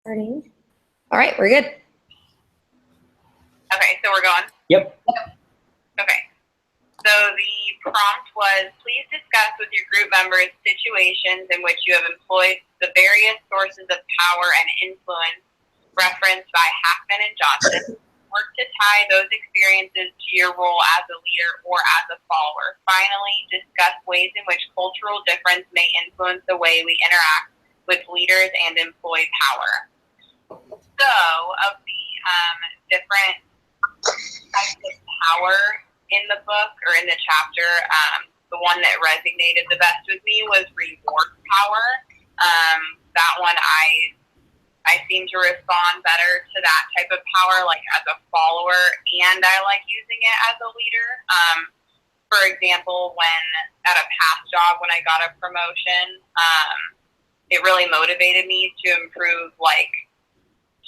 Starting. All right, we're good. Okay, so we're going? Yep. Okay. So the prompt was, please discuss with your group members situations in which you have employed the various sources of power and influence referenced by Hackman and Johnson. Work to tie those experiences to your role as a leader or as a follower. Finally, discuss ways in which cultural difference may influence the way we interact with leaders and employ power. So, of the different types of power in the book or in the chapter, the one that resonated the best with me was reward power. That one I seem to respond better to that type of power, like as a follower, and I like using it as a leader. For example, when at a past job, when I got a promotion, it really motivated me to improve, like,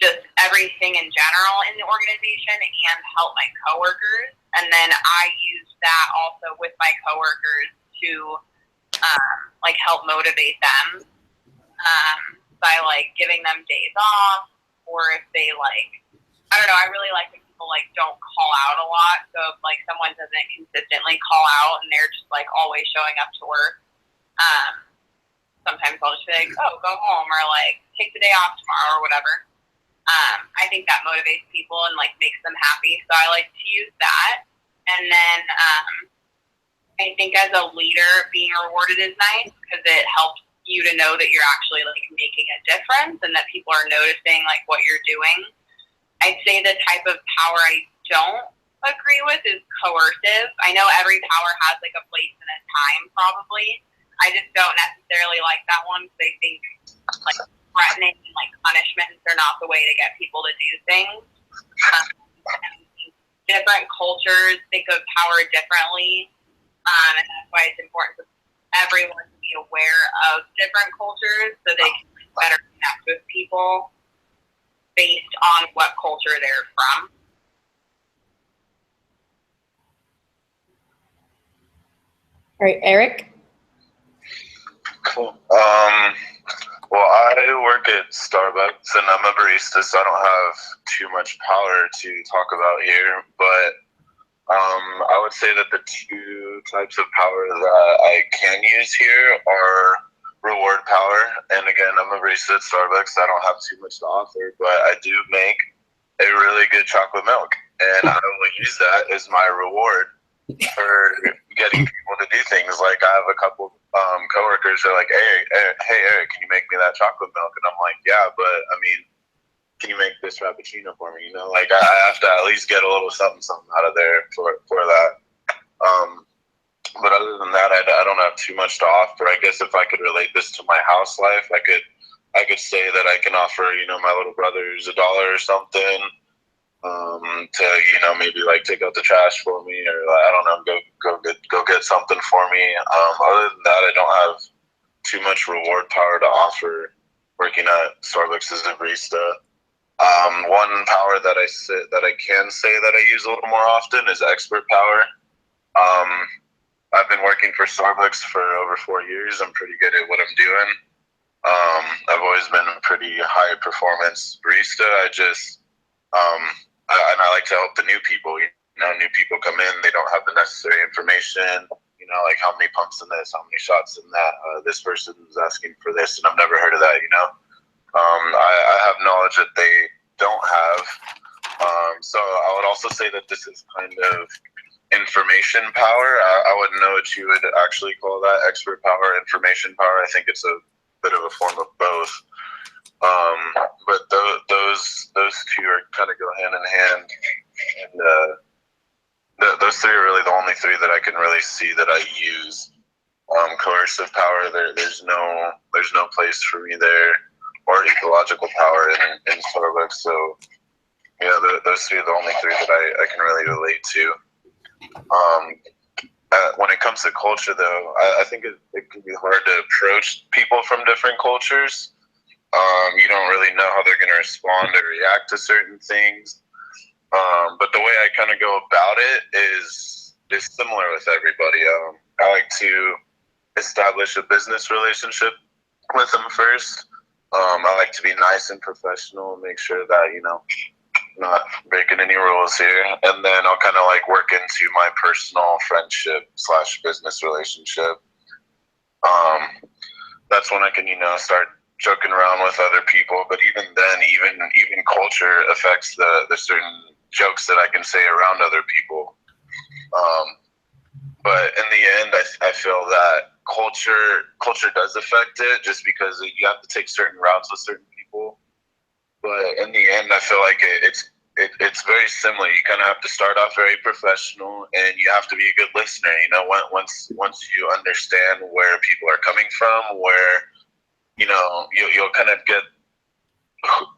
just everything in general in the organization and help my coworkers. And then I used that also with my coworkers to like help motivate them by like giving them days off, or if they like, I don't know, I really like when people like don't call out a lot. So if like someone doesn't consistently call out and they're just like always showing up to work, sometimes I'll just be like, oh, go home, or like take the day off tomorrow or whatever. I think that motivates people and like makes them happy. So I like to use that. And then I think as a leader, being rewarded is nice because it helps you to know that you're actually like making a difference and that people are noticing like what you're doing. I'd say the type of power I don't agree with is coercive. I know every power has like a place and a time probably. I just don't necessarily like that one because I think like threatening and like punishments are not the way to get people to do things. Different cultures think of power differently, and that's why it's important for everyone to be aware of different cultures so they can better connect with people based on what culture they're from. All right, Eric. Cool. Well, I work at Starbucks and I'm a barista, so I don't have too much power to talk about here. But I would say that the two types of power that I can use here are reward power. And again, I'm a barista at Starbucks, so I don't have too much to offer, but I do make a really good chocolate milk. And I will use that as my reward for getting people to do things. Like I have a couple coworkers that are like, hey Eric, can you make me that chocolate milk? And I'm like, yeah, but I mean, can you make this frappuccino for me? You know, like I have to at least get a little something out of there for that. But other than that, I don't have too much to offer. I guess if I could relate this to my house life, I could say that I can offer, you know, my little brothers $1 or something. To, you know, maybe like take out the trash for me, or like, I don't know, go get something for me. Other than that, I don't have too much reward power to offer working at Starbucks as a barista. One power that I can say that I use a little more often is expert power. I've been working for Starbucks for over 4 years. I'm pretty good at what I'm doing. I've always been a pretty high performance barista. And I like to help the new people. You know, new people come in, they don't have the necessary information. You know, like how many pumps in this, how many shots in that. This person is asking for this, and I've never heard of that. You know, I have knowledge that they don't have. So I would also say that this is kind of information power. I wouldn't know what you would actually call that, expert power, information power. I think it's a bit of a form of both. But those two are kind of go hand in hand, and those three are really the only three that I can really see that I use. Coercive power, there's no place for me there, or ecological power in Starbucks. So yeah, those three are the only three that I can really relate to. When it comes to culture, though, I think it can be hard to approach people from different cultures. You don't really know how they're going to respond or react to certain things. But the way I kind of go about it is similar with everybody. I like to establish a business relationship with them first. I like to be nice and professional, make sure that, you know, not breaking any rules here. And then I'll kind of like work into my personal friendship / business relationship. That's when I can, you know, start joking around with other people. But even then, even culture affects the certain jokes that I can say around other people. But in the end, I feel that culture does affect it, just because you have to take certain routes with certain people. But in the end, I feel like it's very similar. You kind of have to start off very professional, and you have to be a good listener. You know, once you understand where people are coming from, where, you know, you'll kind of get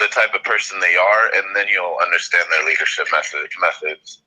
the type of person they are, and then you'll understand their leadership methods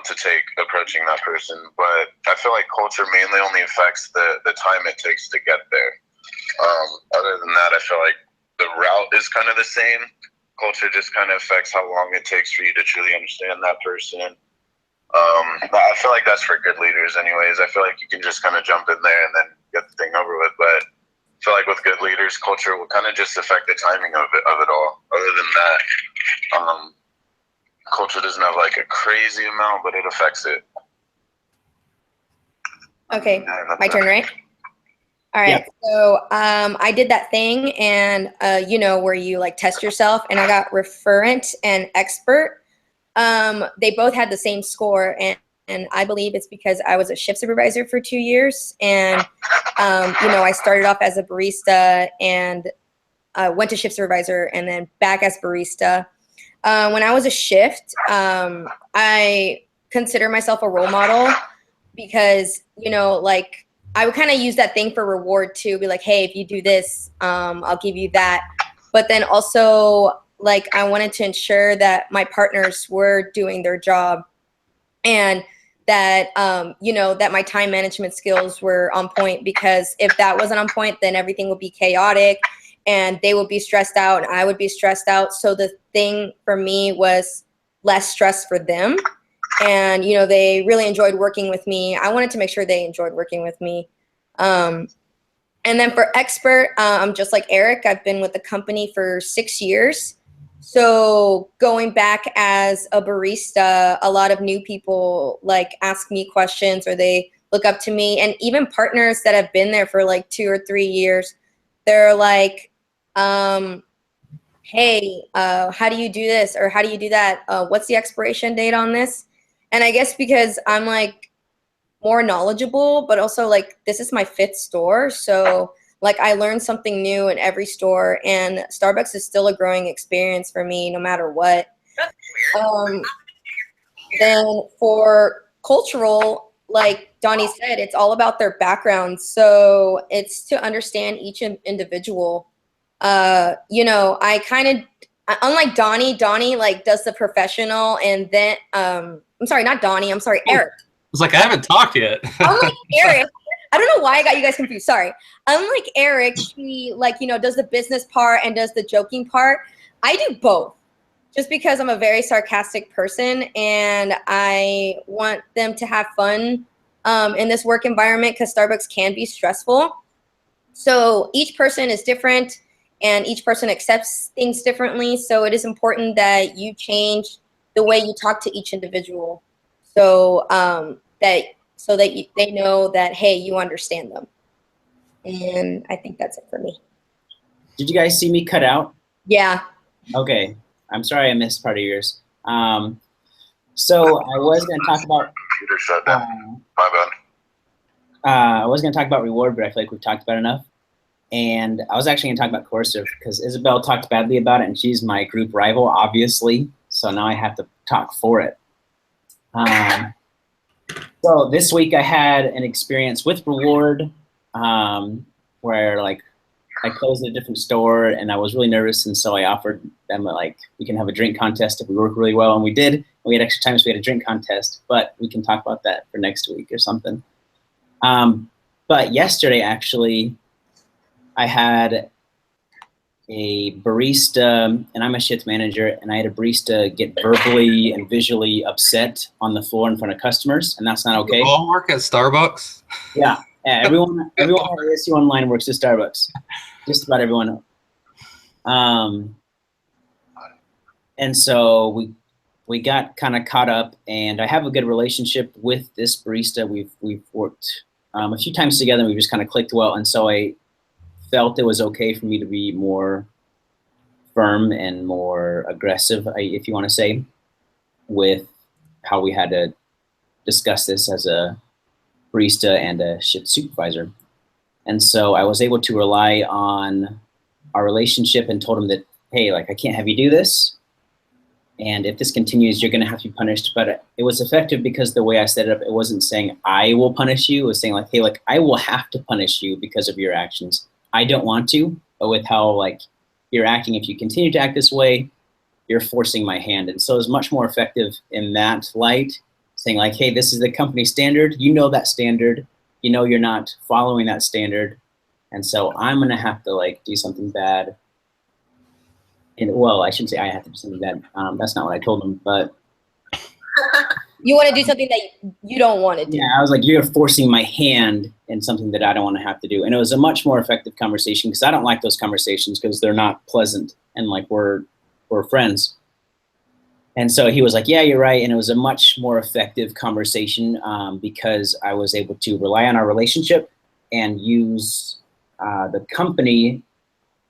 to take approaching that person. But I feel like culture mainly only affects the time it takes to get there. Other than that, I feel like the route is kind of the same. Culture just kind of affects how long it takes for you to truly understand that person. But I feel like that's for good leaders anyways. I feel like you can just kind of jump in there and then get the thing over with. But I feel like with good leaders, culture will kind of just affect the timing of it all. Other than that, culture doesn't have like a crazy amount, but it affects it. Okay, my turn, right? All right, so I did that thing, and you know, where you like test yourself, and I got referent and expert. They both had the same score, and I believe it's because I was a shift supervisor for 2 years, and you know, I started off as a barista and went to shift supervisor and then back as barista. When I was a shift, I consider myself a role model because, you know, like I would kind of use that thing for reward too, be like, hey, if you do this, I'll give you that. But then also, like, I wanted to ensure that my partners were doing their job and that, you know, that my time management skills were on point, because if that wasn't on point, then everything would be chaotic and they would be stressed out and I would be stressed out. So the thing for me was less stress for them. And, you know, they really enjoyed working with me. I wanted to make sure they enjoyed working with me. And then for expert, I'm just like Eric. I've been with the company for 6 years. So going back as a barista, a lot of new people like ask me questions or they look up to me. And even partners that have been there for like 2 or 3 years, they're like, hey, how do you do this? Or how do you do that? What's the expiration date on this? And I guess because I'm like more knowledgeable, but also like this is my 5th store. So like I learned something new in every store, and Starbucks is still a growing experience for me no matter what. Then for cultural, like Donnie said, it's all about their background. So it's to understand each individual. You know, I kind of, unlike Donnie like does the professional, and then, I'm sorry, not Donnie, I'm sorry, Eric. I was like, I haven't talked yet. Unlike Eric, I don't know why I got you guys confused, sorry. Unlike Eric, he like, you know, does the business part and does the joking part. I do both, just because I'm a very sarcastic person and I want them to have fun in this work environment, because Starbucks can be stressful. So each person is different and each person accepts things differently. So it is important that you change the way you talk to each individual, so they know that, hey, you understand them. And I think that's it for me. Did you guys see me cut out? Yeah. Okay. I'm sorry I missed part of yours. So I was going to talk about. Computer shut down. My bad. I was going to talk about reward, but I feel like we've talked about enough. And I was actually going to talk about coercive because Isabel talked badly about it, and she's my group rival, obviously. So now I have to talk for it. So this week I had an experience with reward where like I closed a different store and I was really nervous, and so I offered them like, we can have a drink contest if we work really well, and we did. We had extra time, so we had a drink contest, but we can talk about that for next week or something. But yesterday actually I had a barista, and I'm a shift manager, and I had a barista get verbally and visually upset on the floor in front of customers, and that's not okay. You all work at Starbucks? Yeah, everyone at ASU Online works at Starbucks. Just about everyone. And so we got kind of caught up, and I have a good relationship with this barista. We've worked a few times together, and we just kind of clicked well. And so I felt it was okay for me to be more firm and more aggressive, if you want to say, with how we had to discuss this as a barista and a shift supervisor. And so I was able to rely on our relationship and told him that, hey, like, I can't have you do this. And if this continues, you're going to have to be punished. But it was effective because the way I set it up, it wasn't saying I will punish you. It was saying like, hey, like, I will have to punish you because of your actions. I don't want to, but with how like you're acting, if you continue to act this way, you're forcing my hand. And so it was much more effective in that light, saying like, hey, this is the company standard. You know that standard. You know you're not following that standard. And so I'm going to have to like do something bad. And, well, I shouldn't say I have to do something bad. That's not what I told him, but. You want to do something that you don't want to do. Yeah, I was like, you're forcing my hand in something that I don't want to have to do. And it was a much more effective conversation because I don't like those conversations because they're not pleasant and like we're friends. And so he was like, yeah, you're right. And it was a much more effective conversation because I was able to rely on our relationship and use the company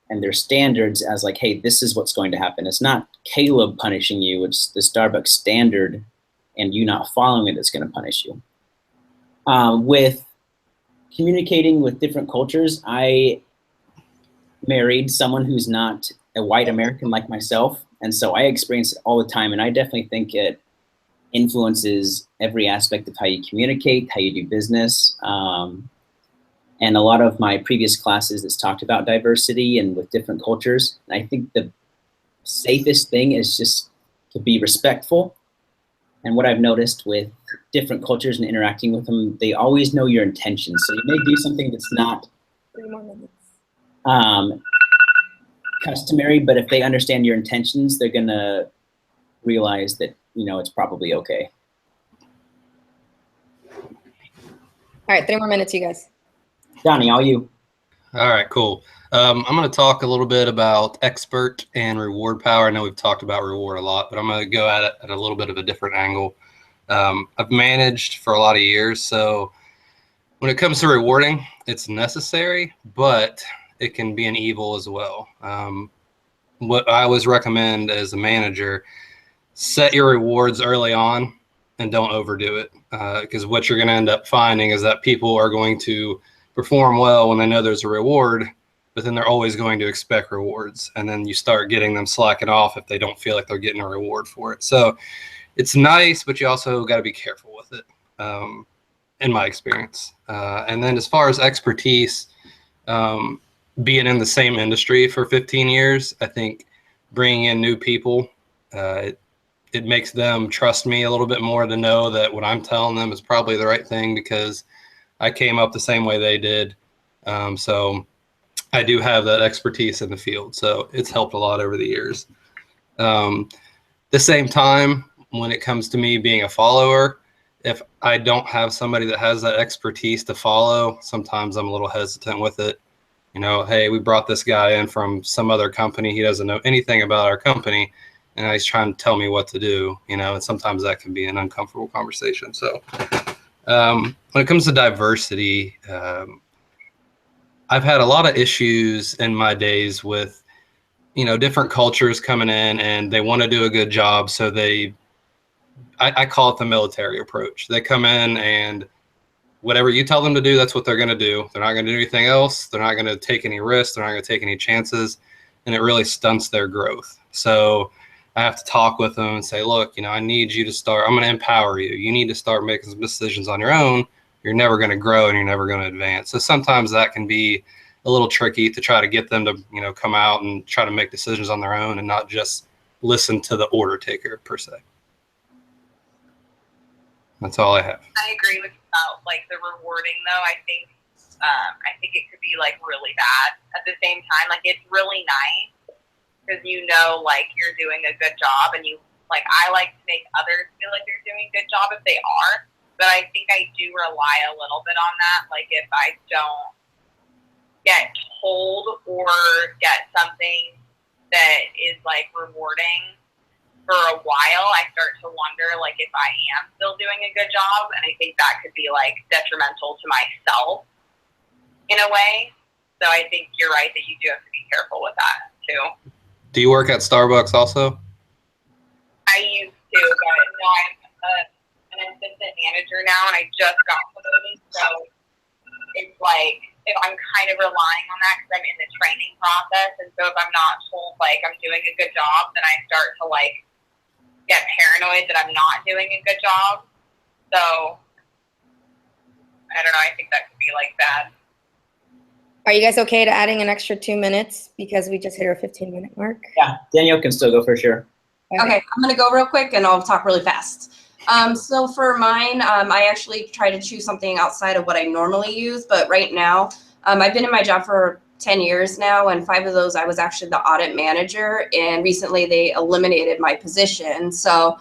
and their standards as like, hey, this is what's going to happen. It's not Caleb punishing you. It's the Starbucks standard and you not following it that's going to punish you. With communicating with different cultures, I married someone who's not a white American like myself. And so I experience it all the time. And I definitely think it influences every aspect of how you communicate, how you do business. And a lot of my previous classes that's talked about diversity and with different cultures. And I think the safest thing is just to be respectful. And what I've noticed with different cultures and interacting with them, they always know your intentions. So you may do something that's not 3 more minutes. Customary, but if they understand your intentions, they're gonna realize that, you know, it's probably okay. All right, 3 more minutes, you guys. Donnie, all you. All right, cool. I'm going to talk a little bit about expert and reward power. I know we've talked about reward a lot, but I'm going to go at it at a little bit of a different angle. I've managed for a lot of years, so when it comes to rewarding, it's necessary, but it can be an evil as well. What I always recommend as a manager, set your rewards early on and don't overdo it, because what you're going to end up finding is that people are going to perform well when they know there's a reward, but then they're always going to expect rewards. And then you start getting them slacking off if they don't feel like they're getting a reward for it. So it's nice, but you also got to be careful with it, in my experience. And then as far as expertise, being in the same industry for 15 years, I think bringing in new people, it makes them trust me a little bit more to know that what I'm telling them is probably the right thing because I came up the same way they did. So I do have that expertise in the field. So it's helped a lot over the years. The same time, when it comes to me being a follower, if I don't have somebody that has that expertise to follow, sometimes I'm a little hesitant with it. You know, hey, we brought this guy in from some other company. He doesn't know anything about our company, and he's trying to tell me what to do, you know, and sometimes that can be an uncomfortable conversation. So when it comes to diversity, I've had a lot of issues in my days with, you know, different cultures coming in and they want to do a good job. So I call it the military approach. They come in and whatever you tell them to do, that's what they're going to do. They're not going to do anything else. They're not going to take any risks. They're not going to take any chances. And it really stunts their growth. So I have to talk with them and say, look, you know, I need you to start, I'm going to empower you. You need to start making some decisions on your own. You're never going to grow and you're never going to advance. So sometimes that can be a little tricky to try to get them to, you know, come out and try to make decisions on their own and not just listen to the order taker per se. That's all I have. I agree with you about like the rewarding though. I think it could be like really bad at the same time. Like it's really nice because you know like you're doing a good job and you like I like to make others feel like they're doing a good job if they are. But I think I do rely a little bit on that. Like if I don't get told or get something that is like rewarding for a while, I start to wonder like if I am still doing a good job, and I think that could be like detrimental to myself in a way. So I think you're right that you do have to be careful with that too. Do you work at Starbucks also? I used to, but no, I'm an assistant manager now, and I just got promoted, so it's like if I'm kind of relying on that because I'm in the training process, and so if I'm not told like I'm doing a good job, then I start to like get paranoid that I'm not doing a good job. So I don't know. I think that could be like bad. Are you guys okay to adding an extra 2 minutes because we just hit our 15-minute mark? Yeah, Danielle can still go for sure. Okay, I'm gonna go real quick and I'll talk really fast. So for mine, I actually try to choose something outside of what I normally use, but right now, I've been in my job for 10 years now, and 5 of those I was actually the audit manager, and recently they eliminated my position. So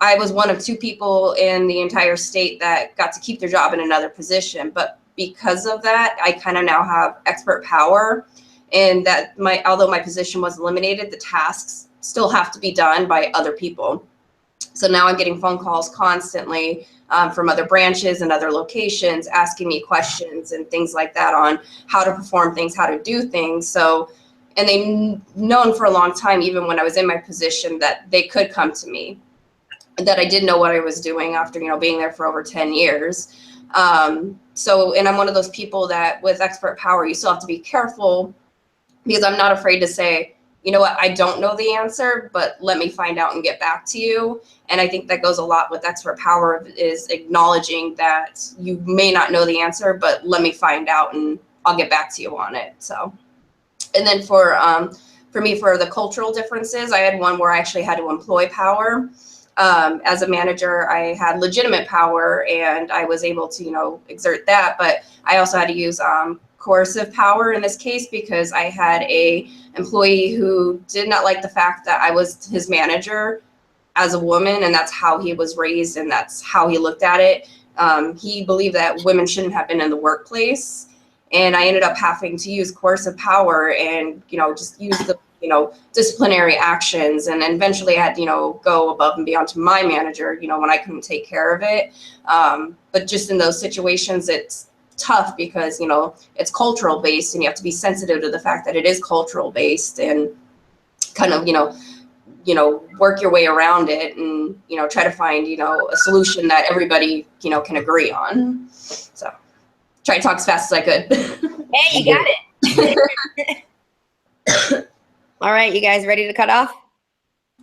I was one of 2 people in the entire state that got to keep their job in another position, but because of that, I kind of now have expert power, and that although my position was eliminated, the tasks still have to be done by other people. So now I'm getting phone calls constantly from other branches and other locations asking me questions and things like that on how to perform things, how to do things. So, and they've known for a long time, even when I was in my position, that they could come to me, that I did know what I was doing after, being there for over 10 years. So, and I'm one of those people that with expert power, you still have to be careful because I'm not afraid to say, you know what, I don't know the answer, but let me find out and get back to you. And I think that goes a lot with expert power, is acknowledging that you may not know the answer, but let me find out and I'll get back to you on it. So, and then for me, for the cultural differences, I had one where I actually had to employ power. As a manager, I had legitimate power and I was able to, exert that, but I also had to use coercive power in this case because I had a employee who did not like the fact that I was his manager as a woman, and that's how he was raised and that's how he looked at it. He believed that women shouldn't have been in the workplace, and I ended up having to use coercive power and just use the disciplinary actions, and then eventually I had to go above and beyond to my manager when I couldn't take care of it. But just in those situations, it's tough because it's cultural based, and you have to be sensitive to the fact that it is cultural based, and kind of work your way around it, and try to find a solution that everybody can agree on. So try to talk as fast as I could. Hey, you got it. All right, you guys ready to cut off?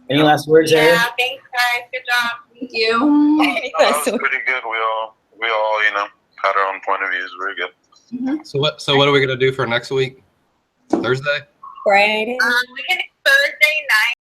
Any last words, Erin? Yeah, thanks guys. Good job. Thank you. That was pretty good. We all, had our own point of views. Very good. So what are we gonna do for next week? Thursday? Friday. We can Thursday night.